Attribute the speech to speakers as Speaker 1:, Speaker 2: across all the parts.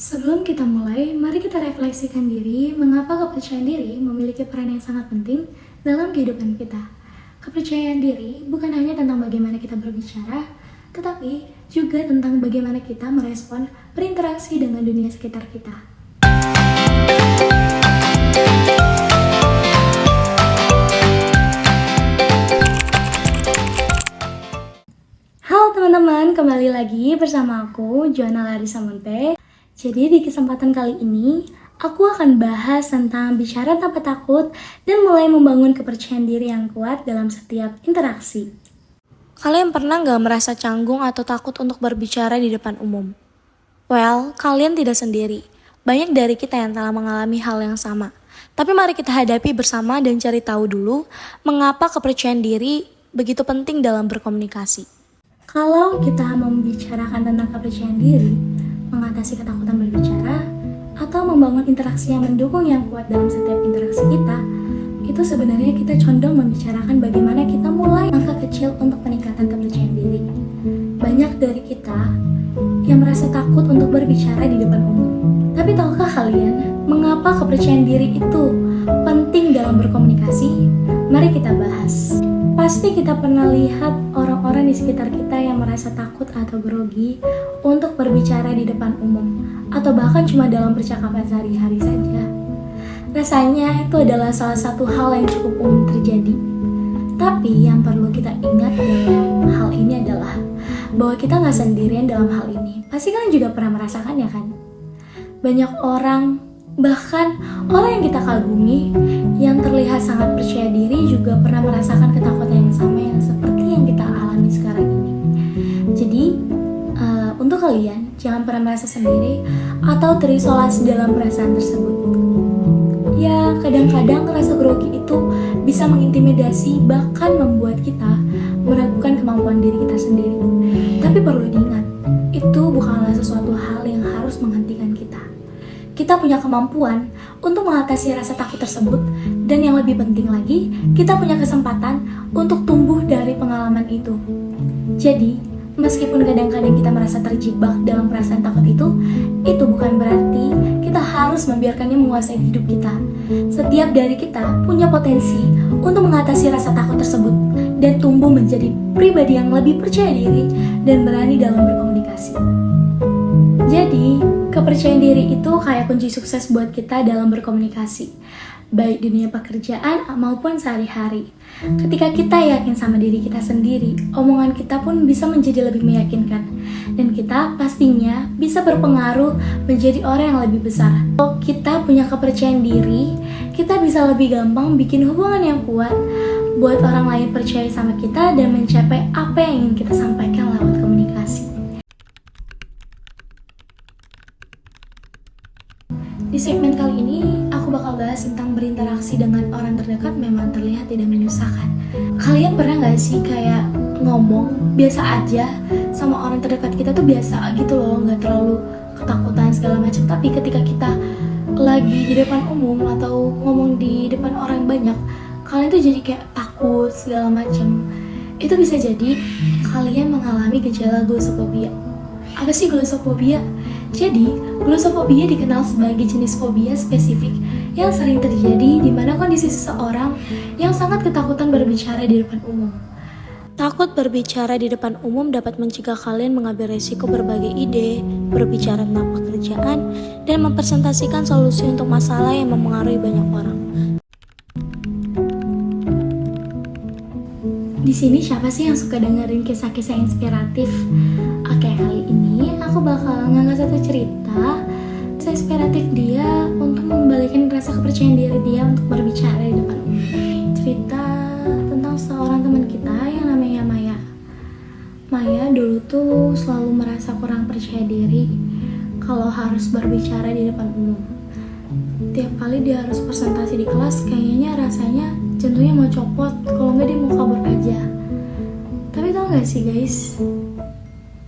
Speaker 1: Sebelum kita mulai, mari kita refleksikan diri mengapa kepercayaan diri memiliki peran yang sangat penting dalam kehidupan kita. Kepercayaan diri bukan hanya tentang bagaimana kita berbicara, tetapi juga tentang bagaimana kita merespon berinteraksi dengan dunia sekitar kita. Halo teman-teman, kembali lagi bersama aku, Joanna Larissa Monpe. Jadi di kesempatan kali ini, aku akan bahas tentang bicara tanpa takut dan mulai membangun kepercayaan diri yang kuat dalam setiap interaksi. Kalian pernah nggak merasa canggung atau takut untuk berbicara di depan umum? Well, kalian tidak sendiri. Banyak dari kita yang telah mengalami hal yang sama. Tapi mari kita hadapi bersama dan cari tahu dulu mengapa kepercayaan diri begitu penting dalam berkomunikasi. Kalau kita membicarakan tentang kepercayaan diri, mengatasi ketakutan berbicara, atau membangun interaksi yang mendukung yang kuat dalam setiap interaksi kita, itu sebenarnya kita condong membicarakan bagaimana kita mulai langkah kecil untuk peningkatan kepercayaan diri. Banyak dari kita yang merasa takut untuk berbicara di depan umum. Tapi tahukah kalian mengapa kepercayaan diri itu penting dalam berkomunikasi? Mari kita bahas. Pasti kita pernah lihat orang-orang di sekitar kita yang merasa takut atau grogi untuk berbicara di depan umum, atau bahkan cuma dalam percakapan sehari-hari saja. Rasanya itu adalah salah satu hal yang cukup umum terjadi. Tapi yang perlu kita ingat dalam hal ini adalah bahwa kita nggak sendirian dalam hal ini. Pasti kalian juga pernah merasakannya kan? Banyak orang, bahkan orang yang kita kagumi, yang terlihat sangat percaya diri juga pernah merasakan ketakutan yang sama yang seperti yang kita alami sekarang ini. Jadi, untuk kalian, jangan pernah merasa sendiri atau terisolasi dalam perasaan tersebut. Ya, kadang-kadang rasa grogi itu bisa mengintimidasi, bahkan membuat kita meragukan kemampuan diri kita sendiri. Tapi perlu diingat, itu bukanlah sesuatu hal yang harus menghentikan kita. Kita punya kemampuan untuk mengatasi rasa takut tersebut, dan yang lebih penting lagi, kita punya kesempatan untuk tumbuh dari pengalaman itu. Jadi, meskipun kadang-kadang kita merasa terjebak dalam perasaan takut itu bukan berarti kita harus membiarkannya menguasai hidup kita. Setiap dari kita punya potensi untuk mengatasi rasa takut tersebut dan tumbuh menjadi pribadi yang lebih percaya diri dan berani dalam berkomunikasi. Jadi, kepercayaan diri itu kayak kunci sukses buat kita dalam berkomunikasi, baik di dunia pekerjaan maupun sehari-hari. Ketika kita yakin sama diri kita sendiri, omongan kita pun bisa menjadi lebih meyakinkan, dan kita pastinya bisa berpengaruh menjadi orang yang lebih besar. Kalau kita punya kepercayaan diri, kita bisa lebih gampang bikin hubungan yang kuat, buat orang lain percaya sama kita dan mencapai apa yang ingin kita sampaikan lewat komunikasi. Di segmen kali ini, aku bakal bahas tentang berinteraksi dengan orang terdekat memang terlihat tidak menyusahkan. Kalian pernah gak sih kayak ngomong biasa aja sama orang terdekat kita tuh biasa gitu loh, gak terlalu ketakutan segala macam. Tapi ketika kita lagi di depan umum atau ngomong di depan orang banyak, kalian tuh jadi kayak takut segala macam. Itu bisa jadi kalian mengalami gejala glossophobia. Apa sih glossophobia? Jadi, glossophobia dikenal sebagai jenis fobia spesifik yang sering terjadi di mana kondisi seseorang yang sangat ketakutan berbicara di depan umum. Takut berbicara di depan umum dapat mencegah kalian mengambil resiko berbagai ide, berbicara tentang pekerjaan, dan mempresentasikan solusi untuk masalah yang mempengaruhi banyak orang. Di sini siapa sih yang suka dengerin kisah-kisah inspiratif? Oke, kali ini aku bakal ngangkat satu cerita inspiratif dia untuk membalikkan rasa kepercayaan diri dia untuk berbicara di depan umum. Cerita tentang seorang teman kita yang namanya Maya. Maya dulu tuh selalu merasa kurang percaya diri kalau harus berbicara di depan umum. Tiap kali dia harus presentasi di kelas, kayaknya rasanya jantungnya mau copot, kalau nggak dia mau kabur aja. Tapi tau gak sih guys,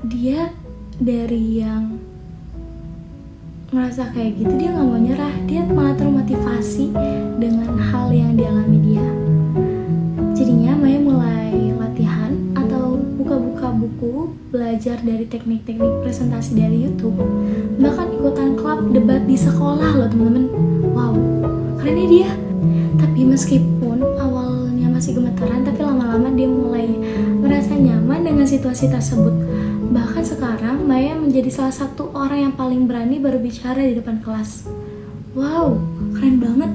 Speaker 1: dia dari yang ngerasa kayak gitu, dia gak mau nyerah, dia malah termotivasi dengan hal yang dialami dia. Jadinya Maya mulai latihan atau buka-buka buku, belajar dari teknik-teknik presentasi dari YouTube, bahkan ikutan klub ikut debat di sekolah loh teman-teman. Wow, keren ya dia. Tapi meskipun awalnya masih gemetaran, tapi lama-lama dia mulai merasa nyaman dengan situasi tersebut. Bahkan sekarang Maya menjadi salah satu orang yang paling berani berbicara di depan kelas. Wow, keren banget.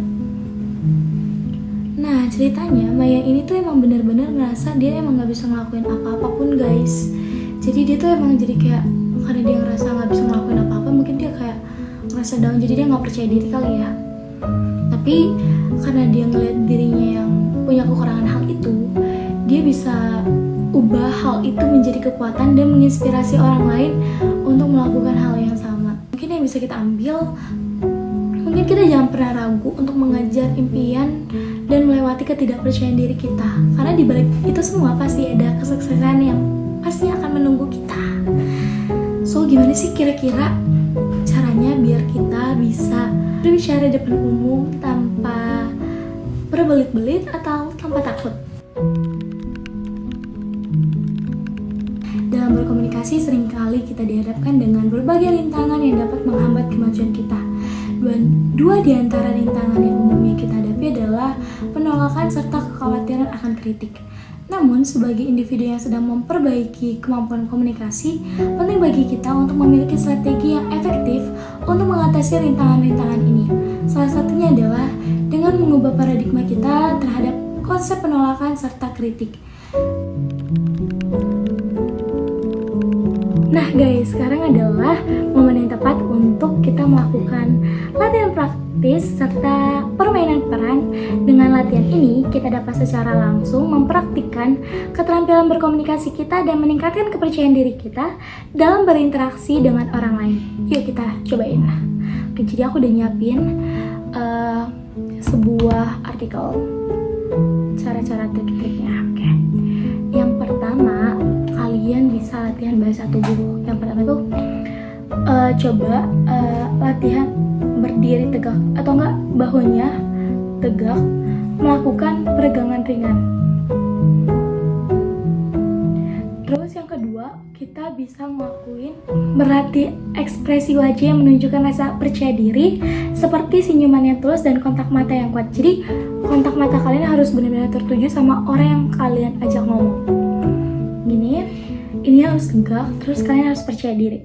Speaker 1: Nah, ceritanya Maya ini tuh emang bener-bener ngerasa dia emang gak bisa ngelakuin apa-apapun guys. Jadi dia tuh emang jadi kayak, karena dia ngerasa gak bisa ngelakuin apa-apa, mungkin dia kayak ngerasa down, jadi dia gak percaya diri kali ya. Tapi karena dia ngeliat dirinya yang punya kekurangan hal itu, dia bisa ubah hal itu menjadi kekuatan dan menginspirasi orang lain untuk melakukan hal yang sama. Mungkin yang bisa kita ambil, mungkin kita jangan pernah ragu untuk mengejar impian dan melewati ketidakpercayaan diri kita. Karena di balik itu semua pasti ada kesuksesan yang pasti akan menunggu kita. So, gimana sih kira-kira caranya biar kita bisa berbicara di depan umum tanpa berbelit-belit atau tanpa takut? Dalam berkomunikasi seringkali kita dihadapkan dengan berbagai rintangan yang dapat menghambat kemajuan kita. Dua di antara rintangan yang umumnya kita hadapi adalah penolakan serta kekhawatiran akan kritik. Namun, sebagai individu yang sedang memperbaiki kemampuan komunikasi, penting bagi kita untuk memiliki strategi yang efektif untuk mengatasi rintangan-rintangan ini. Salah satunya adalah dengan mengubah paradigma kita terhadap konsep penolakan serta kritik. Nah guys, sekarang adalah momen yang tepat untuk kita melakukan latihan praktis serta permainan peran. Dengan latihan ini, kita dapat secara langsung mempraktikkan keterampilan berkomunikasi kita dan meningkatkan kepercayaan diri kita dalam berinteraksi dengan orang lain. Yuk kita cobain. Oke, jadi aku udah nyiapin sebuah artikel cara-cara trik-triknya. Oke, yang pertama, kalian bisa latihan bahasa tubuh. Yang pertama tuh coba latihan berdiri tegak atau enggak bahunya tegak, melakukan peregangan ringan. Terus yang kedua, kita bisa ngelakuin berlatih ekspresi wajah yang menunjukkan rasa percaya diri, seperti senyuman yang tulus dan kontak mata yang kuat. Jadi kontak mata kalian harus benar-benar tertuju sama orang yang kalian ajak ngomong. Gini, ini harus tegak, terus kalian harus percaya diri.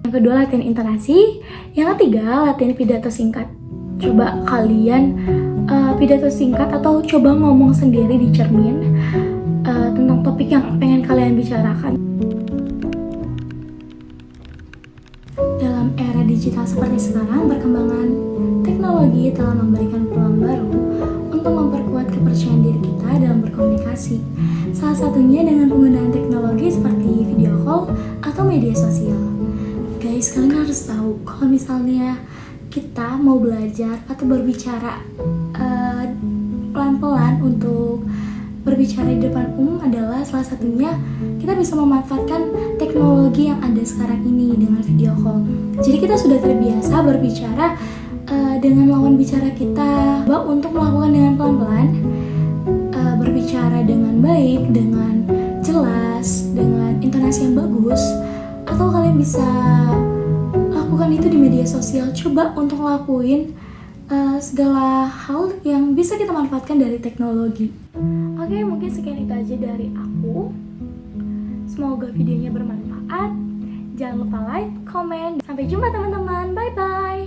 Speaker 1: Yang kedua, latihan intonasi. Yang ketiga, latihan pidato singkat. Coba kalian pidato singkat atau coba ngomong sendiri di cermin tentang topik yang pengen kalian bicarakan. Dalam era digital seperti sekarang, perkembangan teknologi telah memberikan peluang baru untuk memperkuat kepercayaan diri kita dalam berkomunikasi. Salah satunya dengan penggunaan teknologi seperti video call atau media sosial. Guys, kalian harus tahu kalau misalnya kita mau belajar atau berbicara pelan-pelan untuk berbicara di depan umum adalah salah satunya kita bisa memanfaatkan teknologi yang ada sekarang ini dengan video call. Jadi kita sudah terbiasa berbicara dengan lawan bicara kita. Untuk melakukan dengan pelan-pelan, berbicara dengan baik, dengan jelas, dengan intonasi yang bagus, atau kalian bisa lakukan itu di media sosial. Coba untuk ngelakuin segala hal yang bisa kita manfaatkan dari teknologi. Oke, mungkin sekian itu aja dari aku. Semoga videonya bermanfaat. Jangan lupa like, komen. Sampai jumpa teman-teman. Bye-bye.